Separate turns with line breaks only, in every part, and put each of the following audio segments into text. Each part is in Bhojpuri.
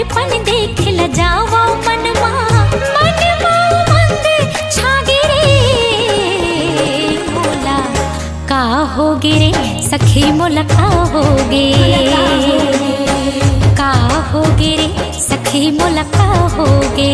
दर्पण देख ल जावा मनवा मनवा मंद छागे रे मोला का होगे रे सखी मोला का होगे का होगे रे सखी मोला का होगे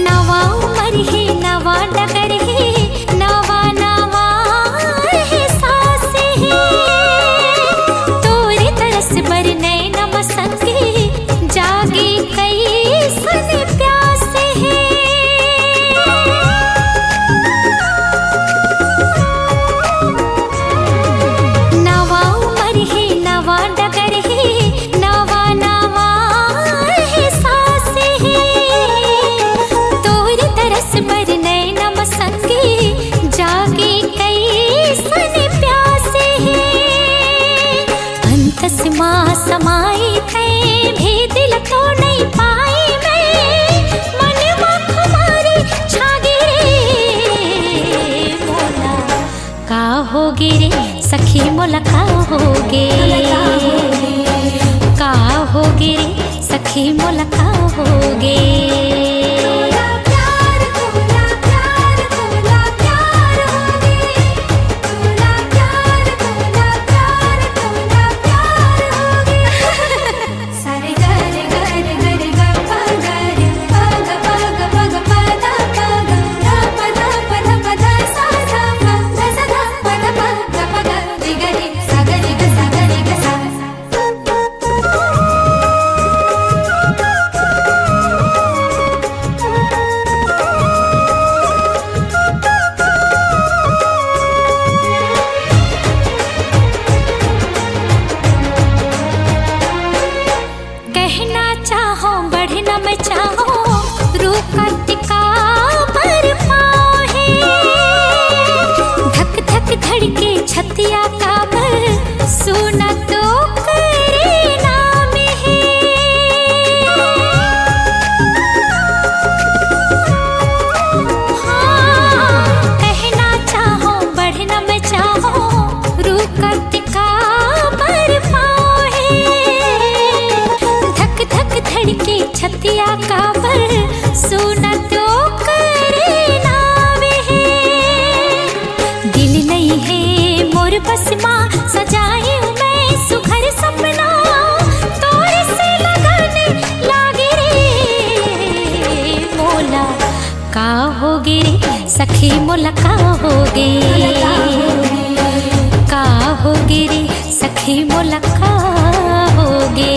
नवा उमर है नवा डगर है नवा नवा है सास है तोरे तरस बर नैन मसंगे जागे कई सन प्यास है नवा उमर है नवा डगर है नवा नवा है सास है बर नैन मसंगे जागे कई सन प्यास है अंत माँ समाई थे भेद तो नहीं पाई मैं मनवा खुमारी छागे रे मोला का होगे रे सखी मोला का होगे का होगे रे सखी मोला का होगे कहना चाहो बढ़ना मैं चाहो रूप का टिका पर पाओ है धक धक धड़के छतिया का भर सुना तो करे नाम है हाँ कहना चाहो बढ़ना मैं चाहो रूप का टिका पर पाओ धड़के छतिया का भर सुना तो करे नाम है दिल नहीं है मोर बस माँ सजाए मैं सुखर सपना तोरे से लगाने लागे रे मोला का होगे रे सखी मोला का होगे का होगे रे सखी मोला का होगे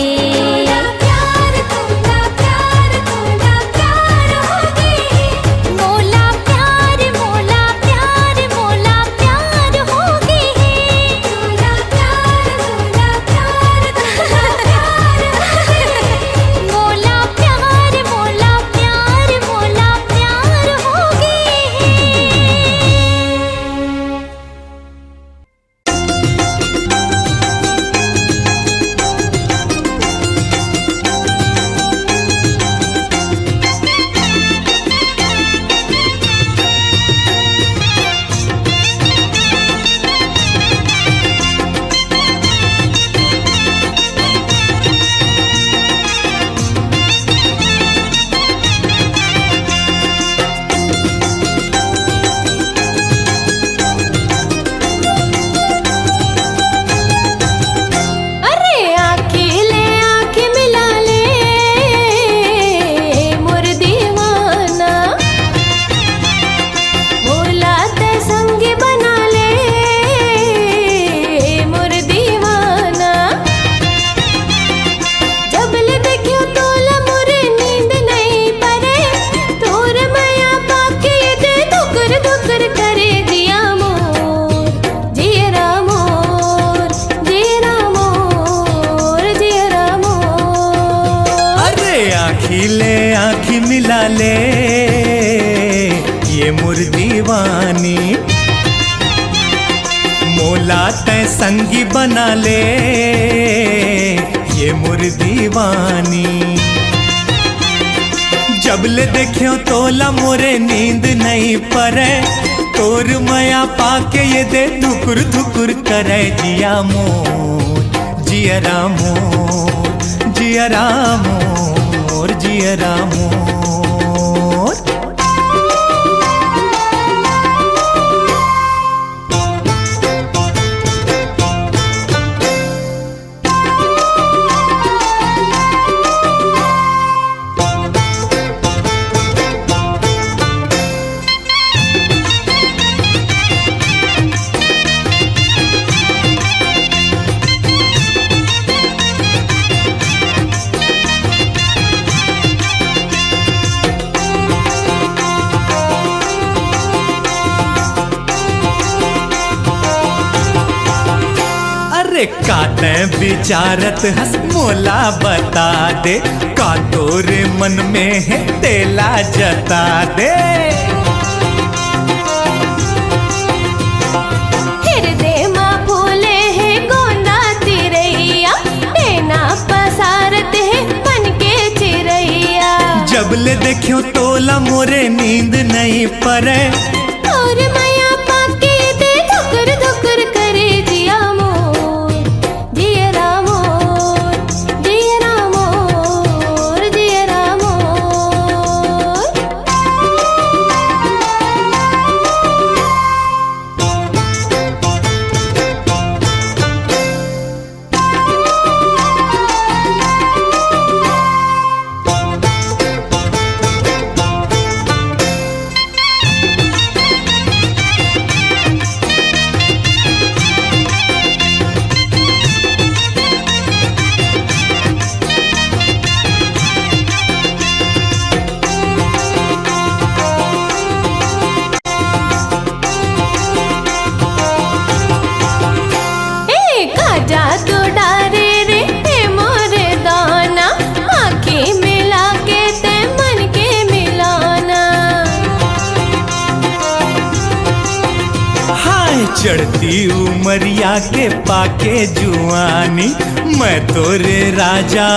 मोला तै संगी बना ले ये मोर दीवानी। जबले देखियो तोला मोरे नींद नहीं परे, तोर मया पाके ये दे धुकुर धुकुर करे जिया मोर जियरा मोर जियरा मोर जियरा मोर। का तैं विचारत हस मोला बता दे, का तोरे मन में है तेला जता दे।
हृदय माँ फूले है गोंदा तिरैया, टेना पसारत है बन के चिरैया।
जबले देखियो तोला मोरे नींद नहीं परे,
और माया पाके दे धुकुर धुकुर करे जिया मोर जियरा मोर जियरा मोर जियरा मोर। जादू डारे रे मोरे दाना, आँखें मिला के ते मन के मिलाना।
हाय चढ़ती उमरिया के पाके जुआनी, मैं तोरे राजा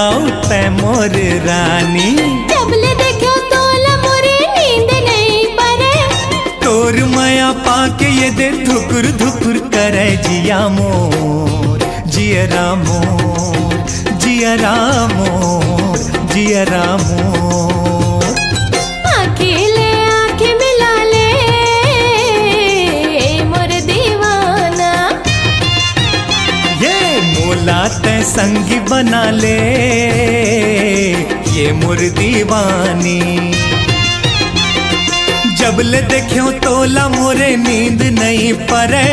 तै मोर रानी।
जबले देखो तोला मोरे नींद नहीं परे,
तोर माया पाके ये दे धुकुर धुकुर करे जिया मोर जियरा मोर जियरा मोर जियरा मोर।
आँखें मिला ले मोर दीवाना,
ये मोला तै संगी बना ले ये मोर दीवानी। जबले देखियो तोला मोरे नींद नहीं परे,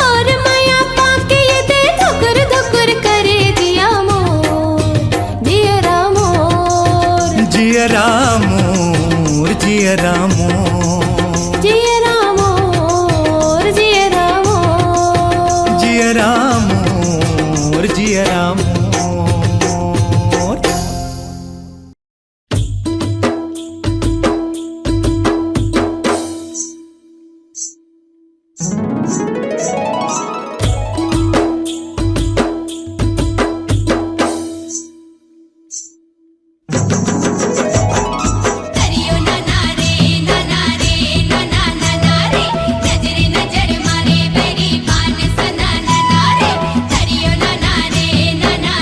और माया पाके ये दे धुकुर धुकुर करे जिया मोर जियरा मोर
जियरा मोर जियरा मोर
जियरा मोर जियरा मोर
जियरा मोर जियरा मोर।
करियो ना नारे ना नारे ना ना ना नारे, नजरे नजर मारे बेरी पान सना ना नारे। करियो ना नारे ना नारे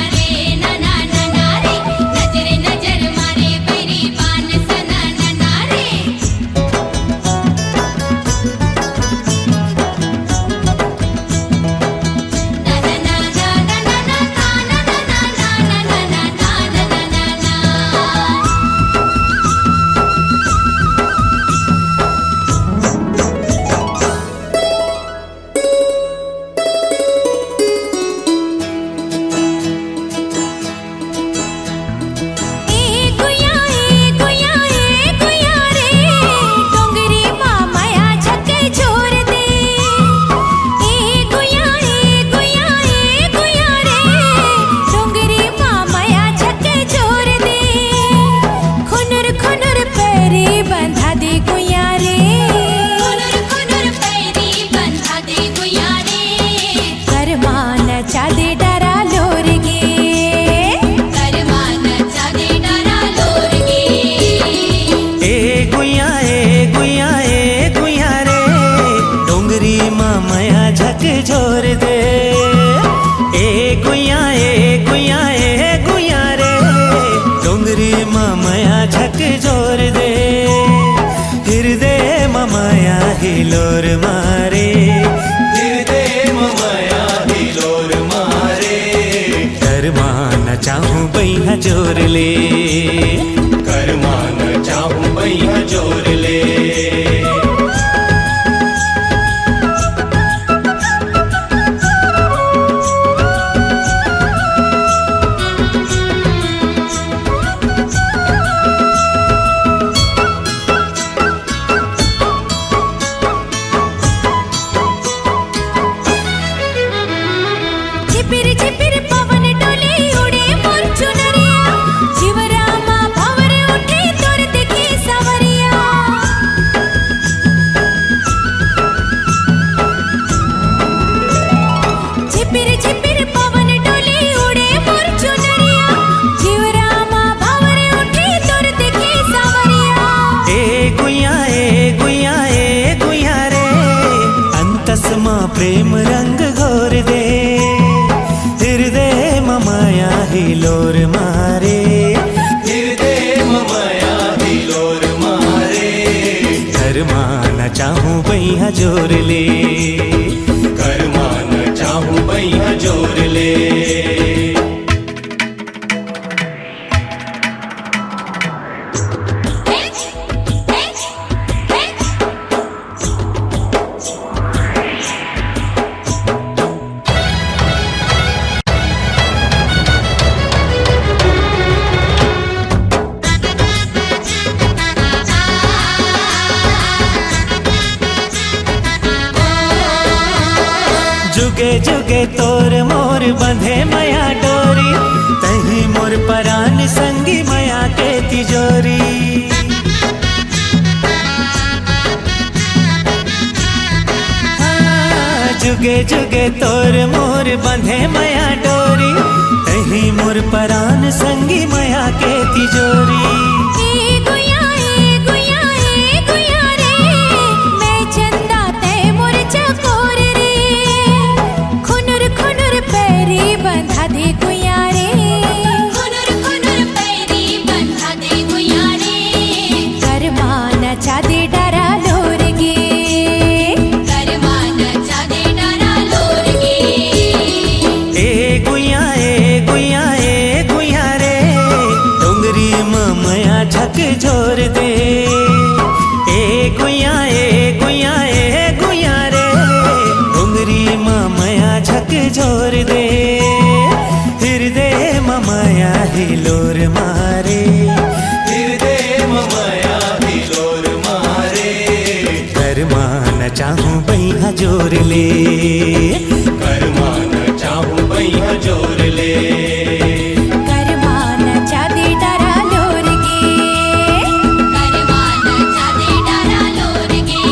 झोर दे। ए गुया रे डोंगरी ममया झक झोर दे। हृदय ममया हिलोर मारे, हृदय ममया हिलोर मारे। करमान चाहूं बैहा जोर ले, करमान चाहूं बैहा जोर ले।
झिपिर झिपिर पवन डोले उड़े मोर चुनरिया, जीवरामा भंवर उठे तोर देखी सवरिया। झिपिर झिपिर पवन डोले उड़े मोर चुनरिया, जीवरामा भंवर उठे तोर देखी सवरिया।
ए गुया रे अंतस्मा प्रेम रंग घोर दे। हृदय ममया हिलोर मारे, हृदय ममया हिलोर मारे। करमान चाहूं बैहा जोर ले, करमान चाहूं बैहा जोर ले। जुगे जुगे तोर मोर बंधे मया डोरी, तही मोर परान संगी मया के तिजोरी। जुगे जुगे तोर मोर बंधे मया डोरी, तही मोर परान संगी मया के तिजोरी।
ए गुया रे मैं चंदा ते मोर चकोर रे। खुनुर खुनुर पैरी बंधा दे गुया रे,
खुनुर खुनुर पैरी बंधा दे गुया रे।
करमान चादे डरा लोर गे,
करमान चादे डरा लोर गे।
ए गुया रे डोंगरी ममया झक झोर दे। ए गुया रे डोंगरी ममया झक झोर दे। हृदय ममया हिलोर मारे, हृदय ममया हिलोर मारे। करमान चाहूं बैहा जोर ले, करमान चाहूं बैहा जोर ले।
करमान चादे डरा लोर गे।
करमान चादे डरा लोर गे।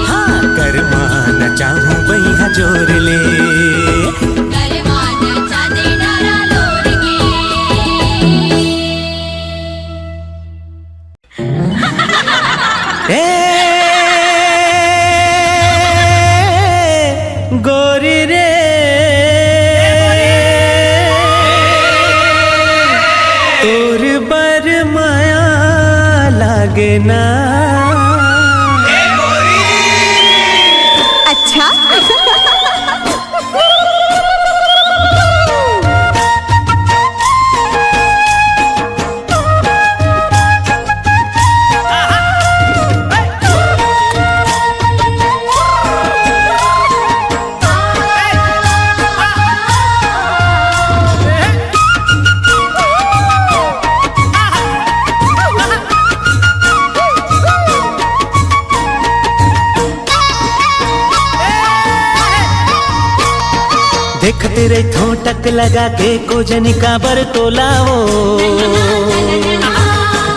हाँ करमान चाहूं बैहा जोर ले,
करमान चादे डरा लोर गे।
ए गोरी रे तोर बर माया लागे ना।
अच्छा
देख तेरे ठोटक लगा के कोजन का बर तोलाओ।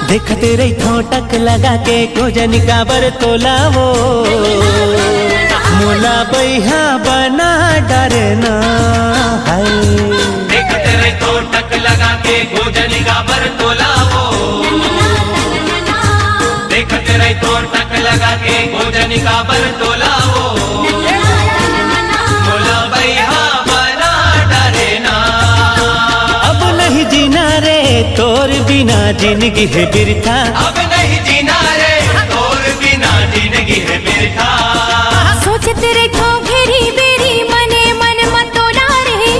देख तेरे ठोटक लगा के कोजन का बर तोलाओ। मोला बैहा बना डरना है।
देख तेरे ठोटक लगा के कोजन का बर तोलाओ। देख तेरे ठोटक लगा के कोजन का बर तोलाओ।
तोर बिना जिंदगी है बिरथा।
अब नहीं जीना रे तोर बिना जिंदगी है बिरथा।
सोचत रहो घेरी बेरी मने मन मतोला रे।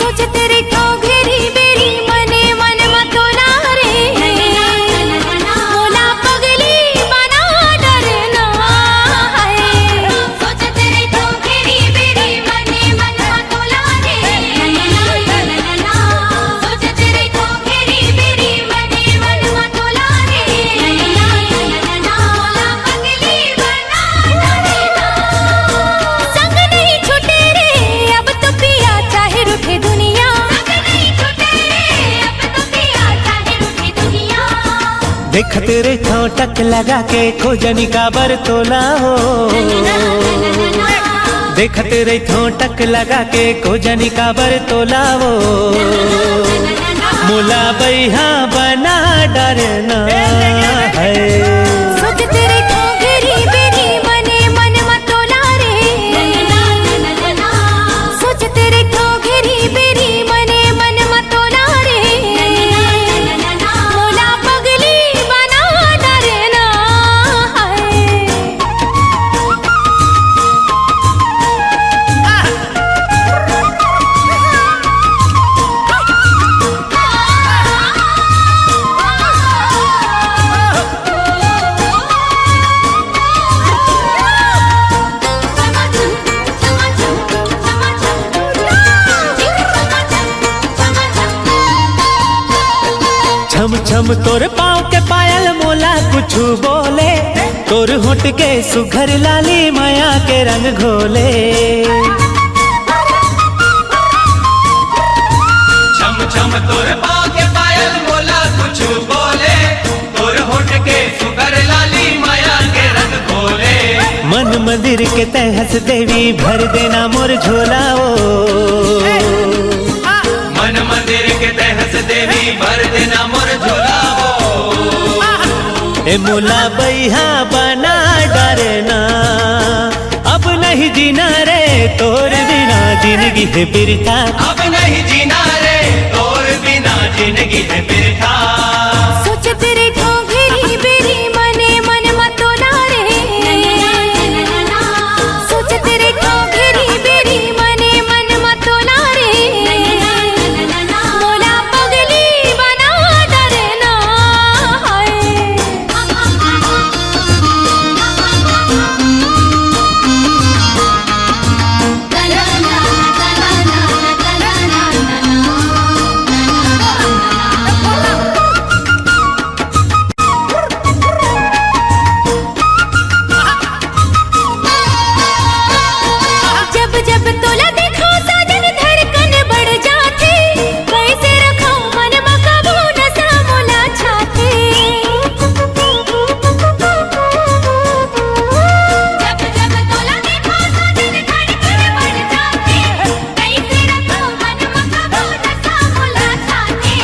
सोचत रहो घेरी बेरी मने मन मतोला रे। मोला पगली बना डरना है।
सोचत रहो घेरी बेरी मने मन मतोला रे। सोचत रहो घेरी बेरी मने मन मतोला रे। मोला पगली बना डरना।
संग नहीं छूटे रे अब तो पिया चाहे रूठे दुनिया।
संग नहीं छूटे रे अब तो पिया चाहे रूठी दुनिया।
देखत रे थो टक लगा के खोजनी का बरतोला हो। देखत रे थो टक लगा के खोजनी का बरतोला हो। मुला बैहा बना डरना है।
सोचत रहो घेरी बेरी मने मन मतोला रे। सोचत रहो घेरी बेरी मने मन मतोला रे। मोला पगली बना डरना है।
छम छम तोर पाँव के पायल मोला कुछ बोले। तोर होठ के सुघर लाली माया के रंग घोले।
छम छम तोर पाँव के पायल मोला कुछ बोले। तोर होठ के सुगर लाली माया के रंग खोले।
मन मंदिर के तहस देवी भर देना मोर झोला ओ।
मन मंदिर के तहस देवी भर देना मोर झोला हो।
ए मोला बैहा बना डरना। अब नहीं जीना रे तोर बिना जिंदगी है बिरथा।
अब नहीं जीना रे तोर बिना जिंदगी है बिरथा।
सोचत रहो घेरी बेरी मने मन मतोला रे। सोचत रहो घेरी बेरी मने मन मतोला रे। मोला पगली बना डरना है। जब जब तोला देखो साजन धड़कन बढ़ जाती। कैसे रखो मन मकाबू नशा मोला छाती।
जब जब तोला देखो साजन धड़कन बढ़ जाती। कैसे रखो मन मकाबू नशा मोला छाती।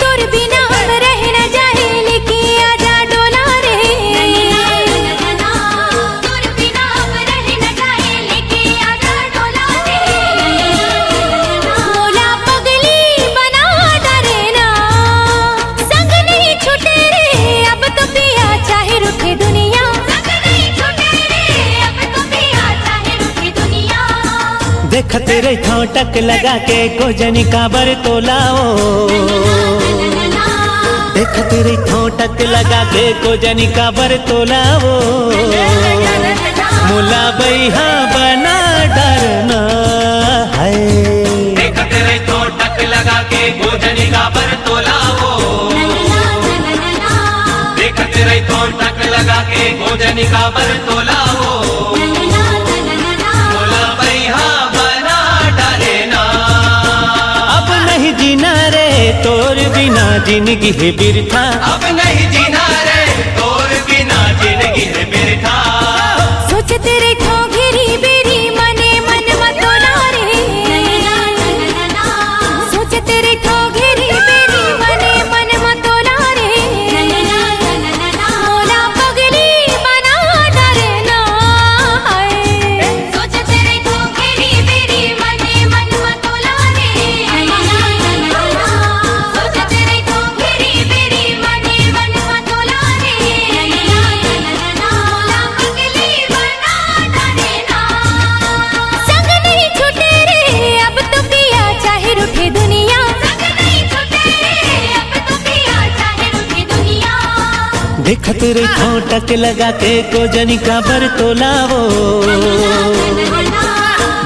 तोर बिना हम रह न जाए लेकिन आजा डोला रे।
तोर बिना हम रह न जाए लेके आजा डोला रे।
मोला पगली बना डरना। संग नहीं छूटे रे अब तो पिया चाहे रूठे दुनिया।
संग नहीं छूटे रे अब तो पिया चाहे रूठी दुनिया।
देखत रे थो टक लगा के खोजनी का बरतोला ओ। देखत रे थो टक लगा के खोजनी का बरतोला ओ। मुला बैहा बना डरना है।
देखत रे तो टक लगा के गोजनी का बरतोला हो। देखत रे तो टक लगा के गोजनी का बरतोला हो। मोला बैहा बना डरना।
अब नहीं जीना रे तोर बिना जिंदगी है बिरथा।
अब नहीं जीना रे तोर बिना जिंदगी है बिरथा।
सोचत रहो घेरी बेरी मने मन मतोला रे। सोचत रहो घेरी बेरी मने मन मतोला रे। मोला पगली बना डरना है।
सोचत रहो घेरी बेरी मने मन मतोला रे।
देखत रे ठोटक लगा के गोजनी का बरतोलावो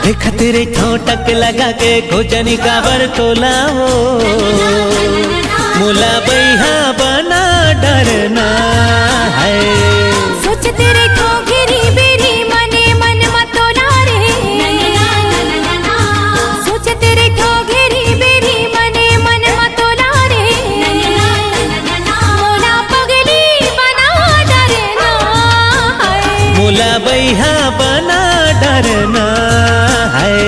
देखत रे ठोटक लगा के गोजनी का बरतोलावो मोला बैहा बना डरना है
सोच तेरे को गिरी बेरी मने मन मतोला रे सोच तेरे को गिरी बेरी मने मन मतोला रे मोला पगली बना डरना है
मोला बैहा बना डरना है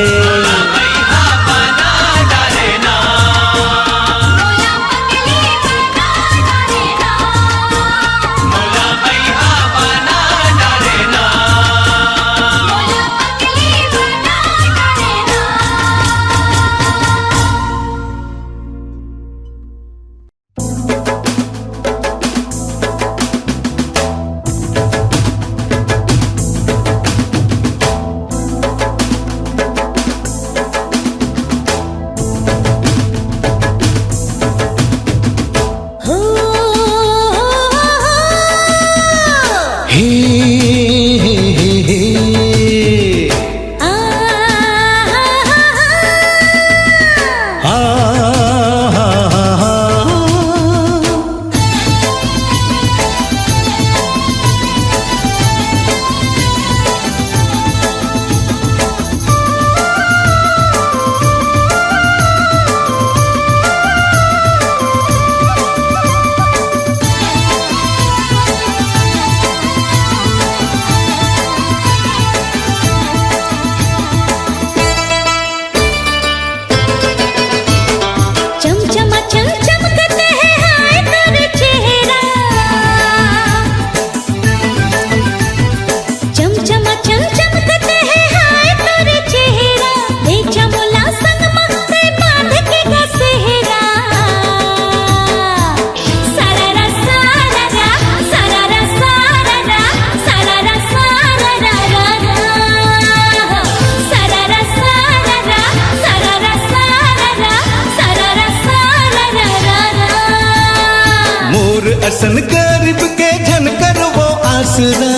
असन गरीब के झनकर वो आसरा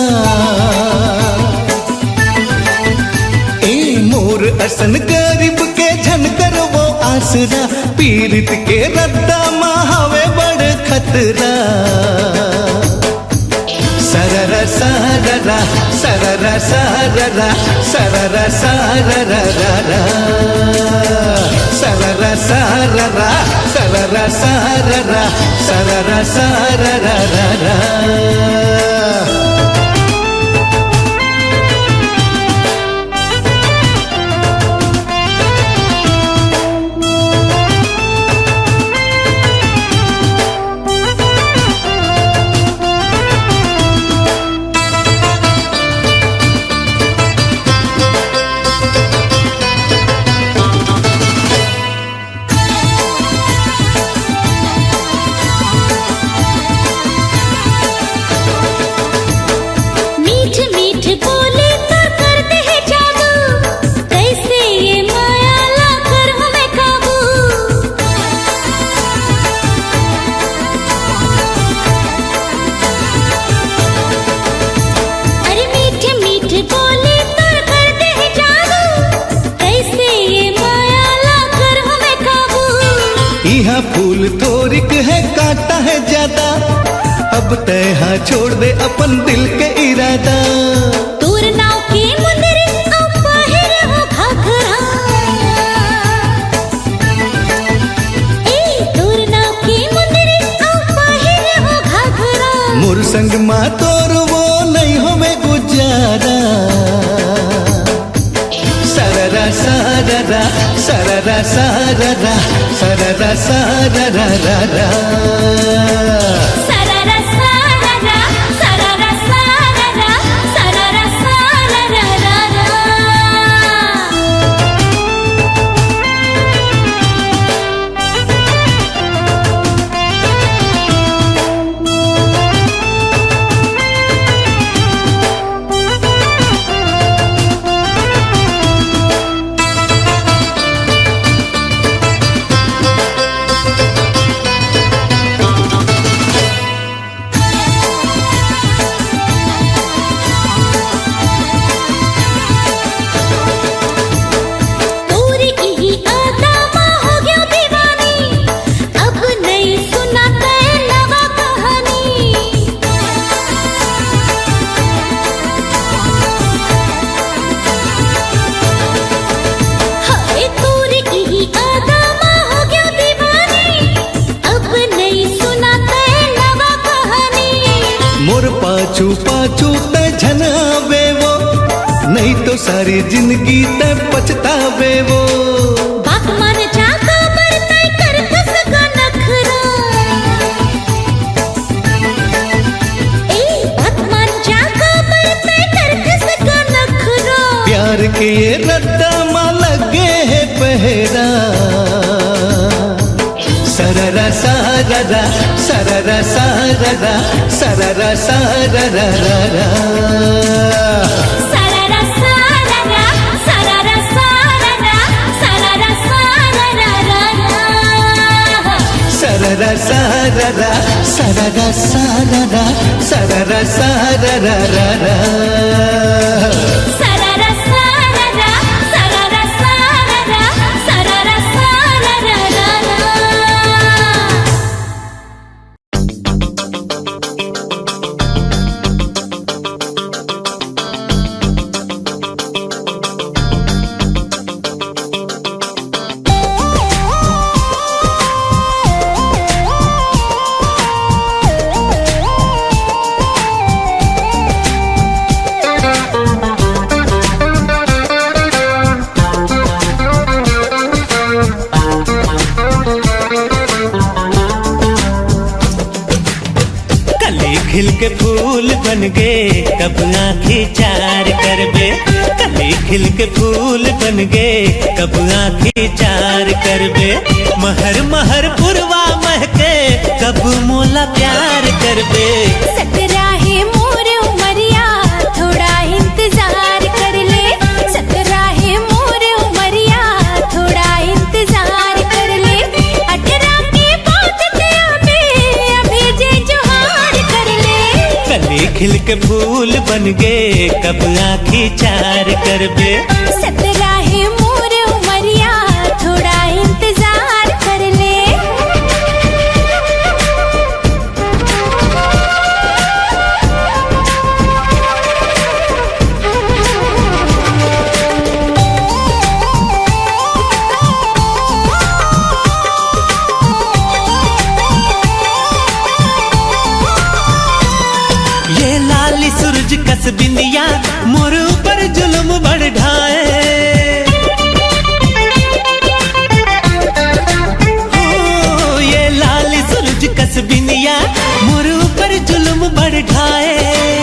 ए मोर असन गरीब के झनकर वो आसरा पीड़ित के रद्दा महावे बड़ खतरा सररा सररा सररा सररा सररा सररा सररा सररा सररा सररा सररा सररा फूल तोरिक है काटा है ज्यादा अब तय छोड़ दे अपन दिल के इरादा
तोर नाव के मुंदरी अब बाहर हो घाघरा ए तोर नाव के मुंदरी अब बाहर हो घाघरा
मोर संग मा तोर वो नहीं हो में गुजारा सररा सररा सररा सररा सररा सररा सररा सररा सररा सररा सररा
सारी जिंदगी ते पछतावे वो।
बाप मन चाका बरतै कर कसगा नखरा ए बाप मन चाका बरतै कर कसगा नखरा
प्यार के ये रद्दा मां लगे है पहरा। सररा साररा सररा साररा सररा साररा
सररा साररा सररा साररा सररा साररा
सररा साररा सररा साररा सररा साररा
सररा साररा सररा साररा सररा साररा
कली खिल के फूल बन गे कब आँखें चार कर बे। कली खिल के फूल बन गे कब आँखें चार कर बे। महर महर पुरवा महके कब मोला प्यार कर बे।
सतराहे मोर उमरिया थोड़ा इंतजार कर ले सतराहे मोर उमरिया थोड़ा इंतजार कर ले 18 के बाद ते अभी जे जोहार कर ले
कली खिल के फूल बन गे कब आँखें चार कर बे।
सतराहे मोर उमरिया थोड़ा इंतजार कर ले
ये लाली सूरज कस बिंदिया मोर ऊपर जुल्म बढ़ ढाए। हो ये लाली सूरज कस बिंदिया मोर ऊपर जुल्म बढ़ ढाए।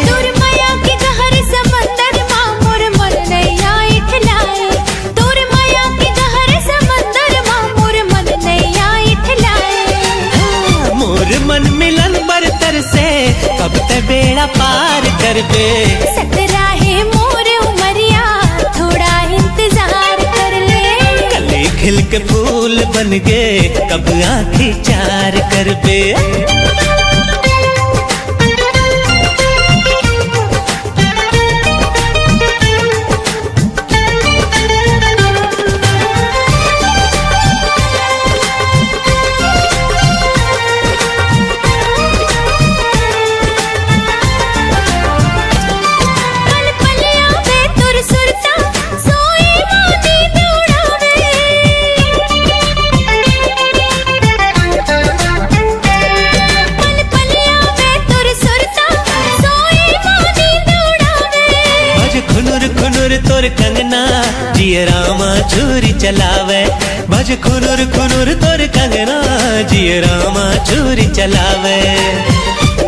दूर माया के गहर समंदर मां मोर मन नैया इठलाए दूर माया के गहर समंदर मां मोर मन नैया इठलाए
मोर मन मिलन बरतर से कब ते बेड़ा पार कर बे।
सतराहे मोर उमरिया थोड़ा इंतजार कर ले
कली खिल के फूल बन गे कब आँखें चार कर बे।
पल पलिया में तुर सुरता सोई मोती दौड़ावे पल पलिया में तुर सुरता सोई मोती दौड़ावे
भज खुनुर खुनुर तोर कंगना जिय रामा छुरी चलावे। भज खुनुर खुनुर तोर कंगना जिय रामा छुरी चलावे।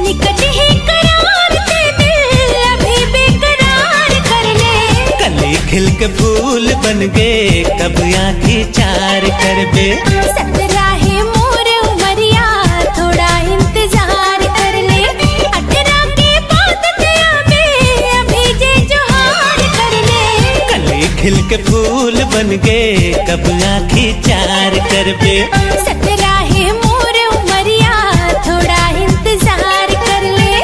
निकट है करार ते दिल अभी बेकरार कर ले
कली खिल के फूल बन गे कब आँखें चार कर बे।
सतराहे मोर उमरिया थोड़ा इंतजार कर ले 18 के बाद ते अभी जे जोहार कर ले
कली खिल के फूल बन गे कब आँखें चार कर बे।
सतराहे मोर उमरिया थोड़ा इंतजार कर ले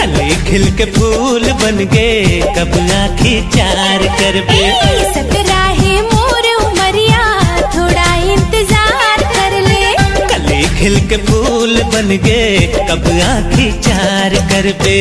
कली खिल के फूल बन गे कब आँखें चार कर बे।
सतराहे मोर उमरिया थोड़ा इंतजार कर ले
कली खिल के फूल बन गे कब आँखें चार कर बे।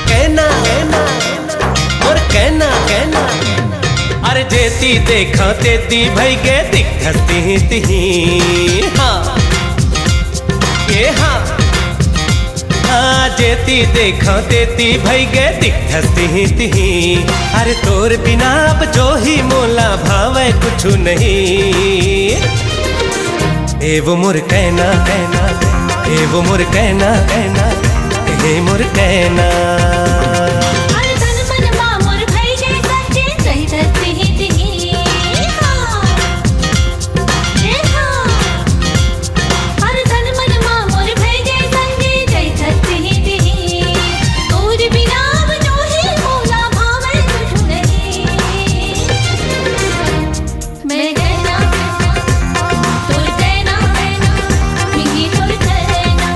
कहना कहना और कहना कहना
अरे जेती देखा तेती भई गे दिखती तिही हाँ ये हाँ हाँ जेती देखा तेती भई गे दिखती तिही अरे तोर बिना अब जो ही मोला भावे कुछ नहीं ए वो मोर कहना कहना ए वो मोर कहना कहना ए मोर कहना
हर धन मन मामुर भई गए सच्चे सही धरती ही तिही हर धन मन मामुर भई गए सच्चे सही धरती ही तिही तोर बिना अब जो ही मोला भावे कुछ नहीं मैं कहना तोर कहना मिही तोर कहना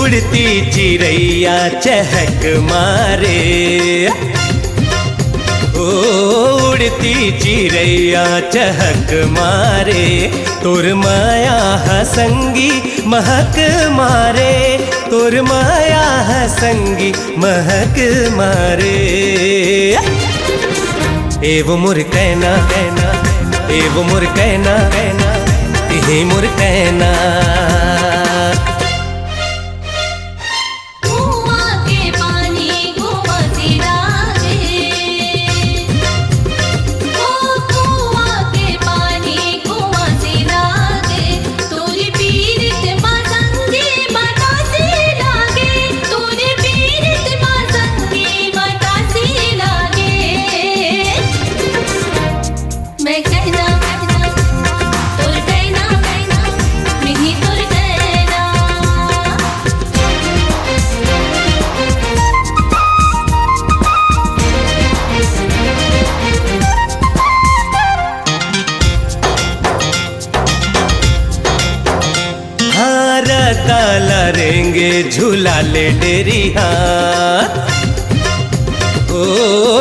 उड़ती चिड़ैया चहक मारे ओ उड़ती चिड़ैया चहक मारे तोर माया हसंगी महक मारे तोर माया हसंगी महक मारे ए वो मोर कहना कहना ए वो मोर कहना कहना ए मोर कहना
कुआं के पानी कुआं से लागे ओ कुआं के पानी कुआं से लागे तोरी पीरित मां संगे माता से लागे तोरी पीरित मां संगे माता से लागे मैं कहना तोर कहना मिही तोर कहना
हार ताला रेंगे झूला ले डेरी हाथ ओ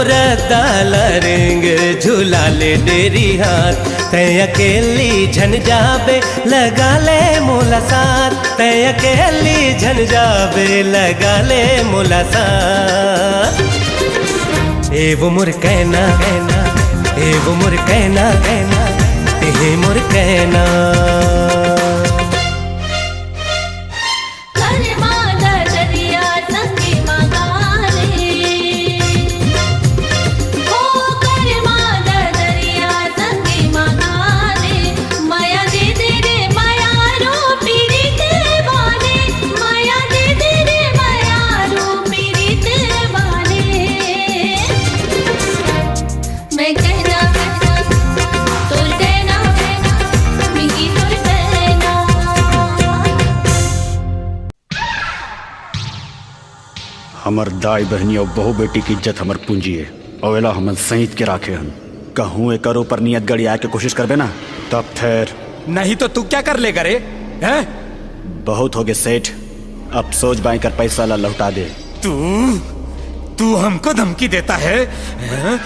रताला रेंगे झूला ले डेरी हाथ तय अकेली झन जाबे लगा ले मोला साथ तय अकेली झन जाबे लगा ले मोला साथ ए वो मोर कहना कहना ए वो मोर कहना कहना ए मोर कहना
कर माला दरिया संगे मगाले ओ कर माला दरिया संगे मगाले माया दे दे रे माया रो पीरित वाले माया दे दे रे माया रो पीरित वाले मैं कहना तोर कहना मिही तोर कहना
हमर दाई बहनी और बहू बेटी की इज्जत हमर पूंजी है अवेला हमन सहित के राखे हन कहूँ एक ऊपर नियत गड़ी आए के कोशिश करबे ना तब फिर
नहीं तो तू क्या कर लेगा रे हैं?
बहुत हो गए सेठ अब सोच बाई कर पैसा ला लौटा दे
तू हमको धमकी देता है हैं?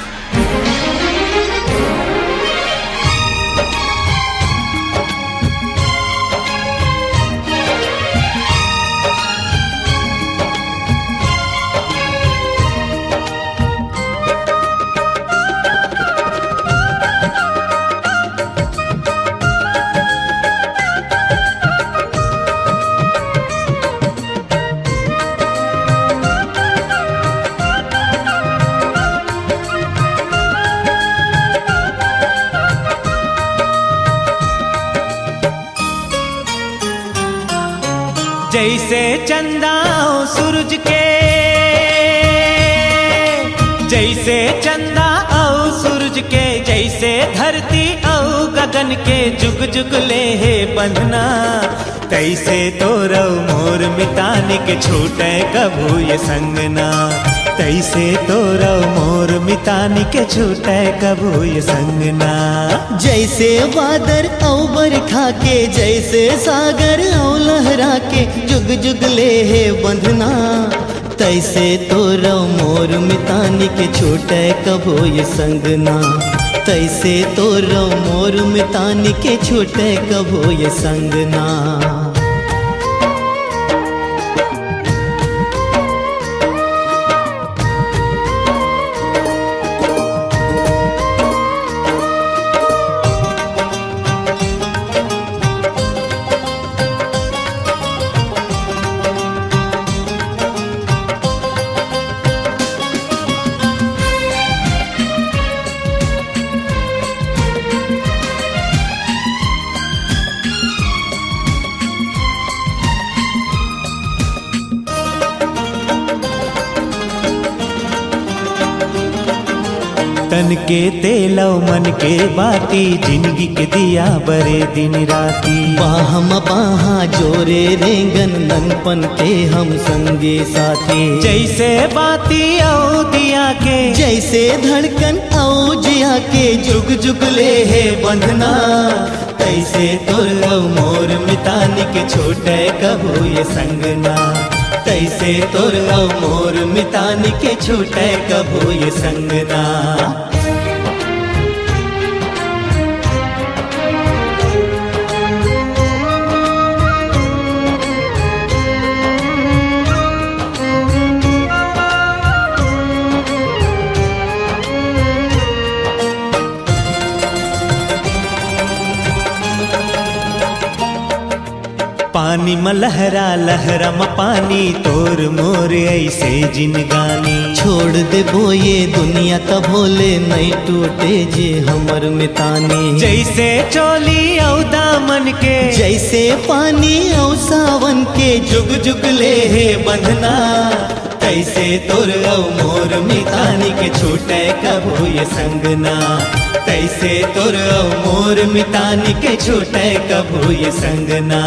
जैसे चंदा ओ सूरज के जैसे चंदा ओ सूरज के जैसे धरती ओ गगन के जुग जुग ले हे बंधना तैसे तो रव मोर मिटाने के छूटे कभू ये संगना
तैसे तोरा मोर मितानी के छूटे कबू ये संगना।
जैसे बादर औ बरखा के, जैसे सागर औ लहरा के, जुग जुग ले है बंधना। तैसे तोरा मोर मितानी के छूटे कबो ये संगना। तैसे तोरा मोर मितानी के छूटे कबो ये संगना।
तन के तेलौ मन के बाती, जिंदगी के दिया बरे दिन राती।
बाहम बाहा जोरे रेंगन ननपन के हम संगे साथी।
जैसे बाती औ दिया के,
जैसे धड़कन औ जिया के, जुग जुग ले है बंधना। तैसे तोर मोर मितानी के छोटे कबो ये संगना। तैसे तोर मोर मितानी के छोटे कबो ये संगना। पानी में लहरा लहरा में पानी, तोर मोर ऐसे जिनगानी। छोड़ दे बोये दुनिया तब भोले, नहीं टूटे जे हमर मितानी।
जैसे चोली औ दामन के,
जैसे पानी औ सावन के, जुग जुग ले है बंधना। तैसे तोर औ मोर मितानी के छूटे कबो ये संगना। तैसे तोर औ मोर मितानी के छूटे कबो ये संगना।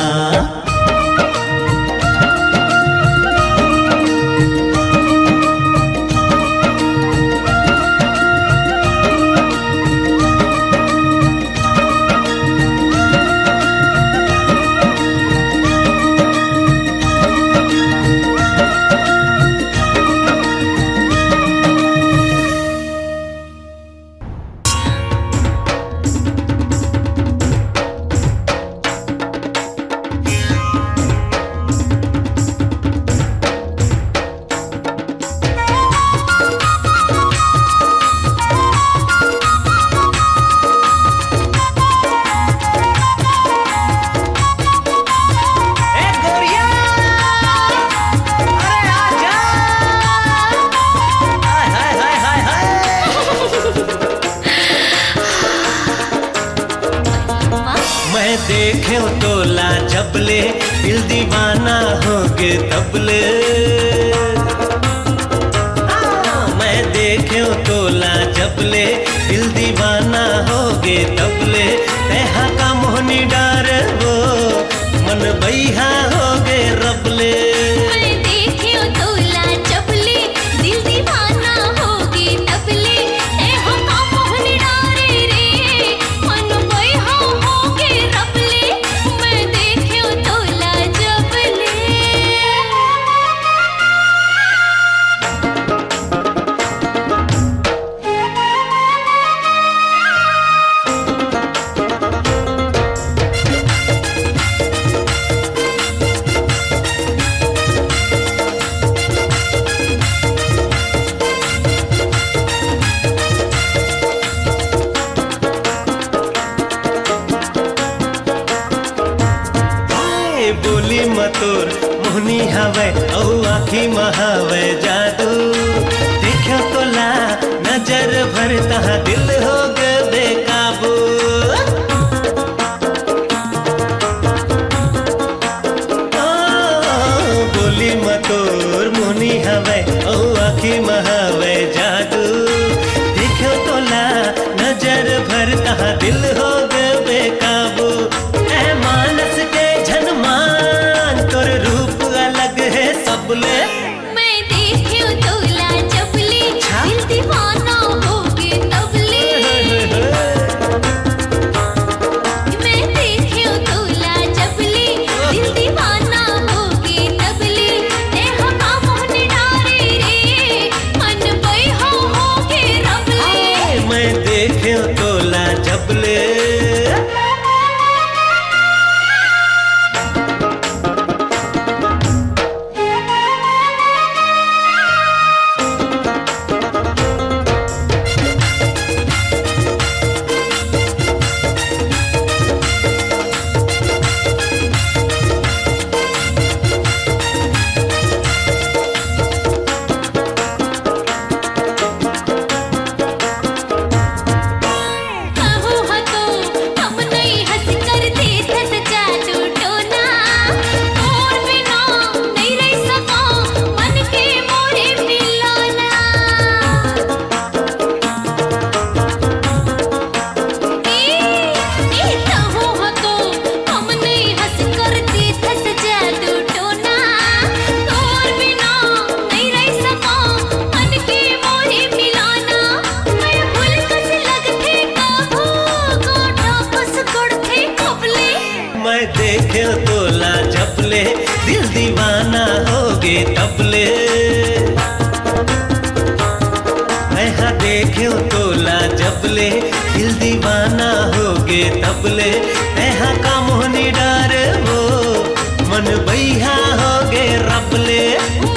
देखे तोला जबले, दिल दीवाना हो के तबले। मैं देखे तोला जबले, दिल दीवाना हो गे तबले। तेहा का मोहनी डार वो, मन बैहा हो गे रबले।
मैं देखियो तोला चपले, दिल दीवाना होगे तबले। ए हो का मोहन डारे रे, मन बैहा होगे रबले। मैं देखियो तोला चपले।
बोली मतोर मोहनी हवे औ आखी महावे जादू। देखो तोला नजर भर तहा दिल हो गे बेकाबू। बोली मतोर मोहनी हवे औ आखी महावे जादू। देखो तोला नजर भर तहा दिल हो गे बेकाबू। ए मानस के झनमान, तोर रूप अलग है सबले।
मैं देखियो तोला चपले।
होगे तबले ऐहा देखे तोला जबले दिल दीवाना होगे तबले ऐहा का मोहनी डार वो मन बैहा होगे रबले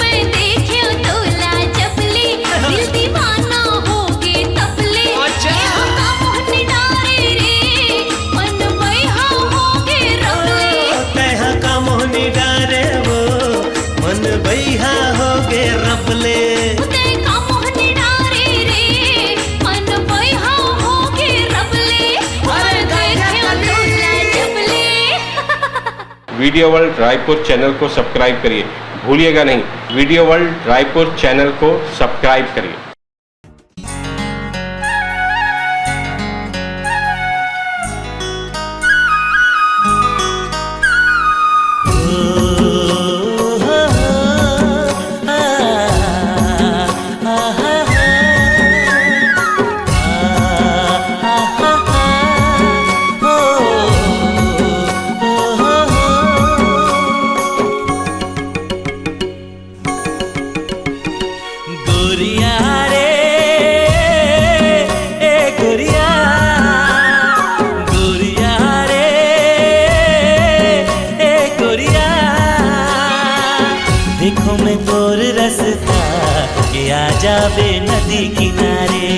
मैं देखे तोला जबले दिल दीवाना होगे तबले यहाँ का मोहनी डारे रे मन बैहा होगे रबले
ऐहा का मोहनी डारे वो मन बैहा होगे रबले
का मोहनी डारे रे मन बैहा होगे रबले मैं देखे तोला जबले
वीडियो वर्ल्ड रायपुर चैनल को सब्सक्राइब करिए, भूलिएगा नहीं, वीडियो वर्ल्ड रायपुर चैनल को सब्सक्राइब करिए।
गोरिया रे ए गोरिया गोरिया रे ए गोरिया देखो मैं तोर रास्ता के आ जावे नदी किनारे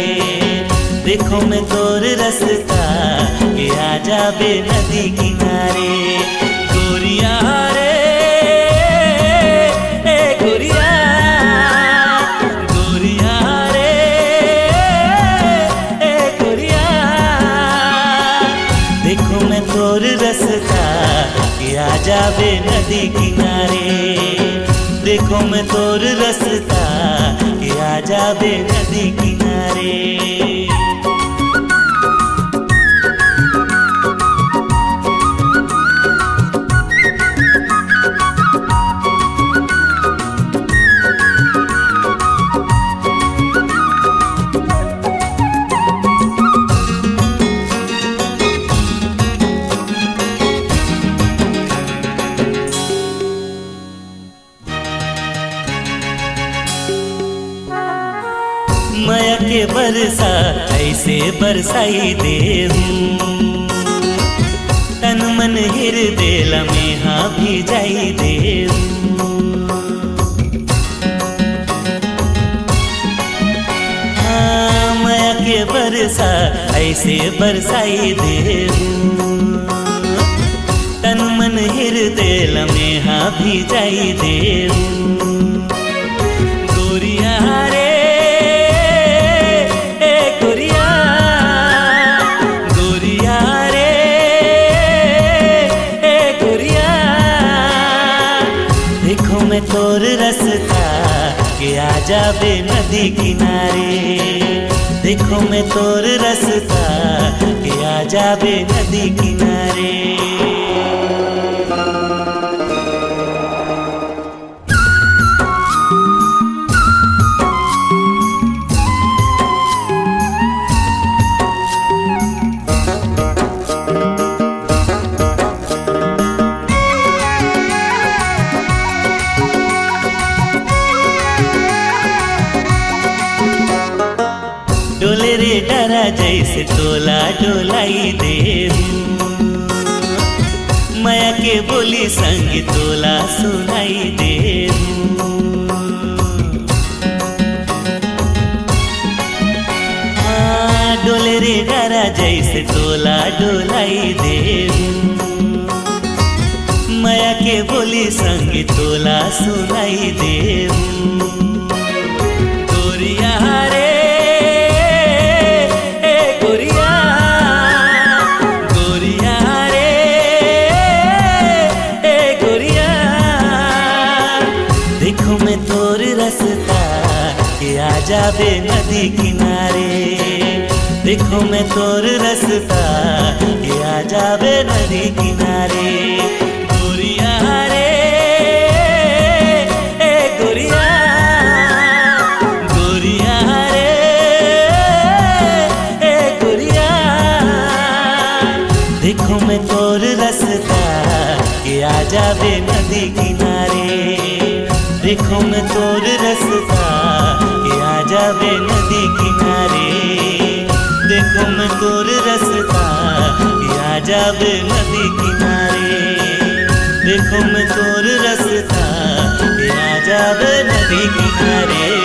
देखो मैं तोर रास्ता के आ जावे नदी किनारे गोरिया रे ए गोरिया गोरिया रे ए गोरिया देखो मैं तोर रास्ता के आ जावे नदी किनारे देखो मैं तोर रास्ता के आ जावे नदी किनारे माया के बरसा ऐसे बरसाई दे तन मन हृदय लम्हा भी जाई दे हाँ माया के बरसा ऐसे बरसाई दे तन मन हृदय लम्हा भी जाई दे गोरिया रे मैं तोर रास्ता के आ जावे नदी किनारे देखो मैं तोर रास्ता के आ जावे नदी किनारे डोले रे डरा जैसे तोला डोलाई दे माया के बोली संग तोला सुनाई दे हाँ डोले रे डरा जैसे तोला डोलाई दे माया के बोली संग तोला सुनाई दे गोरिया रे देखो मैं तोर रास्ता के आ जावे नदी किनारे देखो मैं तोर रास्ता के आ जावे नदी किनारे गोरिया रे ए गोरिया गोरिया रे ए गोरिया देखो मैं तोर रास्ता के आ जावे नदी किनारे
देखो मैं तोर रसता के आ जावे नदी किनारे, देखो मैं तोर रसता के आ जावे नदी किनारे, देखो मैं तोर रसता के आ जावे नदी किनारे।